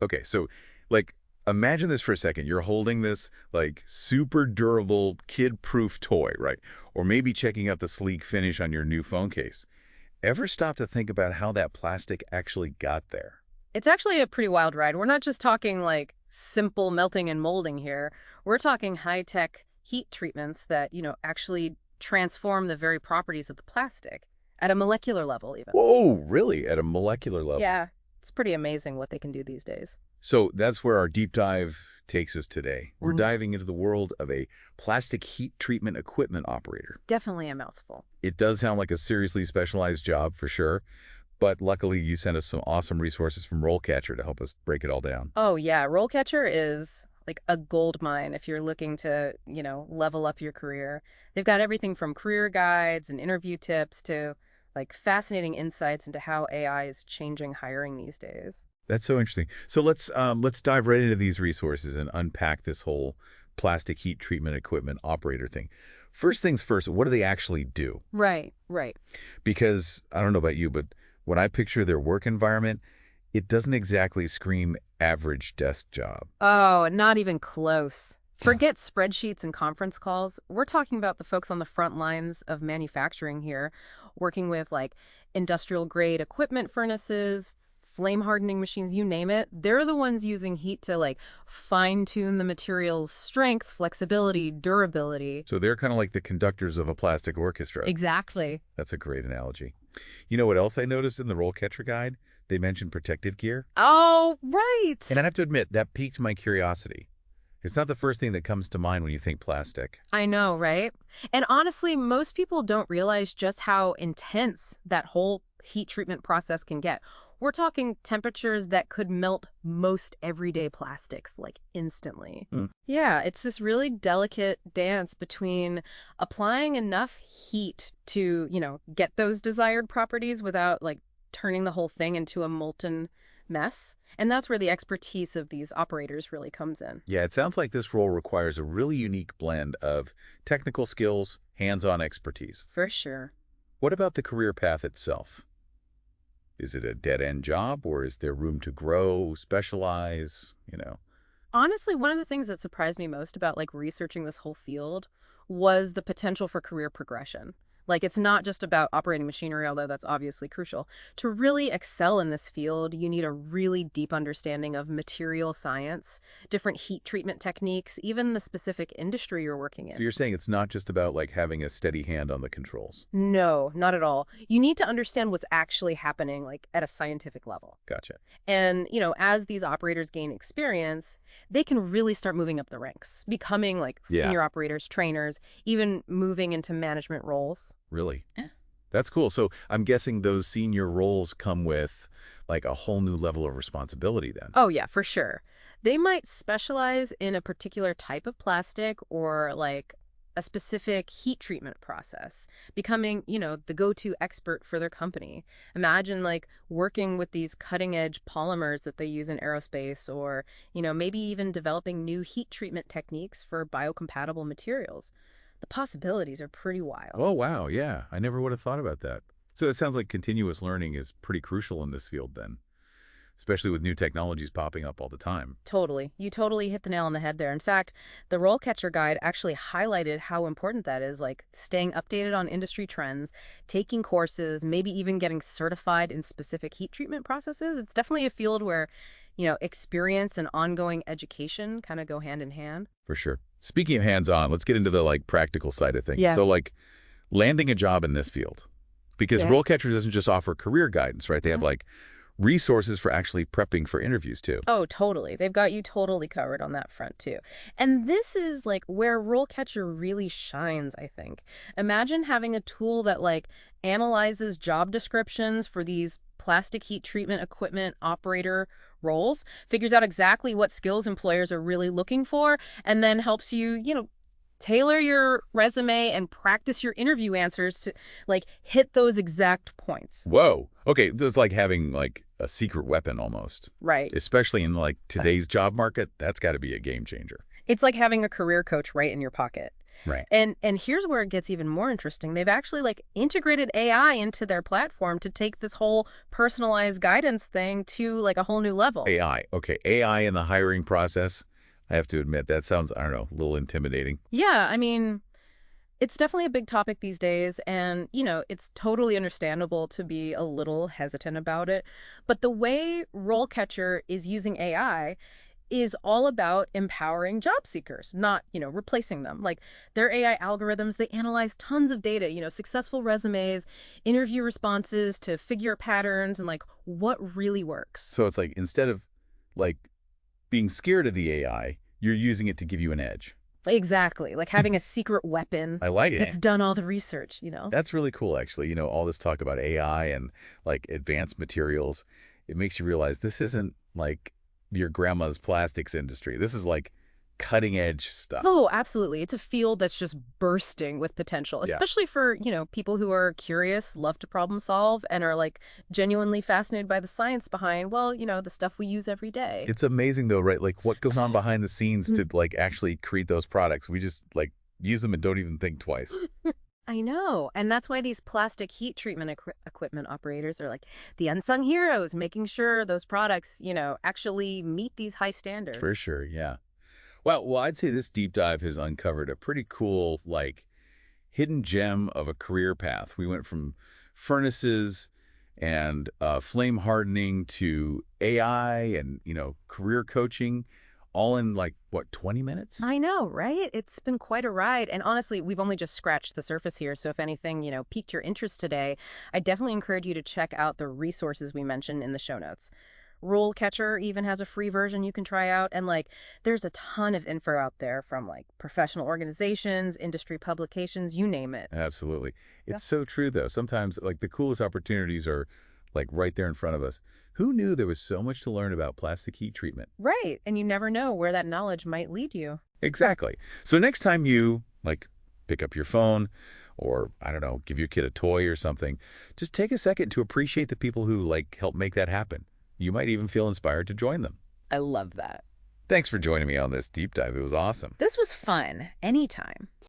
Okay, so like imagine this for a second. You're holding this like super durable kid-proof toy, right? Or maybe checking out the sleek finish on your new phone case. Ever stop to think about how that plastic actually got there? It's actually a pretty wild ride. We're not just talking like simple melting and molding here. We're talking high-tech heat treatments that, actually transform the very properties of the plastic at a molecular level even. Whoa, really? At a molecular level? Yeah, it's pretty amazing what they can do these days. So that's where our deep dive takes us today. We're Mhm. diving into the world of a plastic heat treatment equipment operator. Definitely a mouthful. It does sound like a seriously specialized job for sure, but luckily you sent us some awesome resources from RoleCatcher to help us break it all down. Oh yeah, RoleCatcher is like a gold mine if you're looking to, level up your career. They've got everything from career guides and interview tips to like fascinating insights into how AI is changing hiring these days. That's so interesting. So let's dive right into these resources and unpack this whole plastic heat treatment equipment operator thing. First things first, what do they actually do? Right, right. Because I don't know about you, but when I picture their work environment, it doesn't exactly scream average desk job. Oh, not even close. Forget spreadsheets and conference calls. We're talking about the folks on the front lines of manufacturing here, working with like industrial grade equipment furnaces, flame hardening machines, you name it. They're the ones using heat to like fine tune the material's strength, flexibility, durability. So they're kind of like the conductors of a plastic orchestra. Exactly. That's a great analogy. You know what else I noticed in the roll catcher guide? They mentioned protective gear. Oh, right. And I have to admit, that piqued my curiosity. It's not the first thing that comes to mind when you think plastic. I know, right? And honestly, most people don't realize just how intense that whole heat treatment process can get. We're talking temperatures that could melt most everyday plastics, like instantly. Hmm. Yeah, it's this really delicate dance between applying enough heat to, get those desired properties without like turning the whole thing into a molten mess. And that's where the expertise of these operators really comes in. Yeah, it sounds like this role requires a really unique blend of technical skills, hands-on expertise. For sure. What about the career path itself? Is it a dead-end job, or is there room to grow, specialize? Honestly, one of the things that surprised me most about like researching this whole field was the potential for career progression. Like it's not just about operating machinery, although that's obviously crucial. To really excel in this field, you need a really deep understanding of material science, different heat treatment techniques, even the specific industry you're working So in. you're saying it's not just about like having a steady hand on the controls. No, not at all. You need to understand what's actually happening like at a scientific level. Gotcha. And, as these operators gain experience, they can really start moving up the ranks, becoming like Yeah, senior operators, trainers, even moving into management roles. really. Yeah. That's cool. So I'm guessing those senior roles come with like a whole new level of responsibility then. Oh, yeah, for sure. They might specialize in a particular type of plastic or like a specific heat treatment process, becoming, the go-to expert for their company. Imagine like working with these cutting-edge polymers that they use in aerospace or, maybe even developing new heat treatment techniques for biocompatible materials. The possibilities are pretty wild. Oh, wow. Yeah, I never would have thought about that. So it sounds like continuous learning is pretty crucial in this field then, especially with new technologies popping up all the time. Totally. You totally hit the nail on the head there. In fact, the RoleCatcher guide actually highlighted how important that is, like staying updated on industry trends, taking courses, maybe even getting certified in specific heat treatment processes. It's definitely a field where, experience and ongoing education kind of go hand in hand. For sure. Speaking of hands-on, let's get into the like practical side of things. Yeah. So like landing a job in this field, because Yeah. RoleCatcher doesn't just offer career guidance, right? They have like resources for actually prepping for interviews too. Oh, totally. They've got you totally covered on that front too. And this is like where RoleCatcher really shines, I think. Imagine having a tool that like analyzes job descriptions for these plastic heat treatment equipment operator roles, figures out exactly what skills employers are really looking for, and then helps you, tailor your resume and practice your interview answers to like hit those exact points. Whoa. Okay, so it's like having like a secret weapon almost, Right. especially in like today's job market. That's got to be a game changer. It's like having a career coach right in your pocket. Right. And here's where it gets even more interesting. They've actually like integrated AI into their platform to take this whole personalized guidance thing to like a whole new level. AI. Okay, AI in the hiring process. I have to admit, that sounds, I don't know, a little intimidating. Yeah, I mean, it's definitely a big topic these days, and, it's totally understandable to be a little hesitant about it. But the way RoleCatcher is using AI is all about empowering job seekers, not, replacing them. Like their AI algorithms, they analyze tons of data, successful resumes, interview responses to figure patterns and like what really works. So it's like instead of like being scared of the AI, you're using it to give you an edge. Exactly. Like having a secret weapon I like that's it. done all the research. That's really cool, actually. All this talk about AI and like advanced materials, it makes you realize this isn't like your grandma's plastics industry. This is like cutting edge stuff. Oh, absolutely. It's a field that's just bursting with potential, Yeah. especially for, people who are curious, love to problem solve, and are like genuinely fascinated by the science behind, well, the stuff we use every day. It's amazing though, right? Like what goes on behind the scenes Mm. to like actually create those products. We just like use them and don't even think twice. I know. And that's why these plastic heat treatment equipment operators are like the unsung heroes, making sure those products, actually meet these high For standards. sure, yeah. Well, I'd say this deep dive has uncovered a pretty cool, like, hidden gem of a career path. We went from furnaces and flame hardening to AI and, career coaching, all in like, what, 20 minutes? I know, right? It's been quite a ride. And honestly, we've only just scratched the surface here. So if anything, piqued your interest today, I definitely encourage you to check out the resources we mentioned in the show notes. RoleCatcher even has a free version you can try out. And like, there's a ton of info out there from like professional organizations, industry publications, you name it. Absolutely. Yeah. It's so true, though. Sometimes, like, the coolest opportunities are, like, right there in front of us. Who knew there was so much to learn about plastic heat treatment? Right. And you never know where that knowledge might lead you. Exactly. So next time you, like, pick up your phone or, I don't know, give your kid a toy or something, just take a second to appreciate the people who, like, help make that happen. You might even feel inspired to join them. I love that. Thanks for joining me on this deep dive. It was awesome. This was fun. Anytime.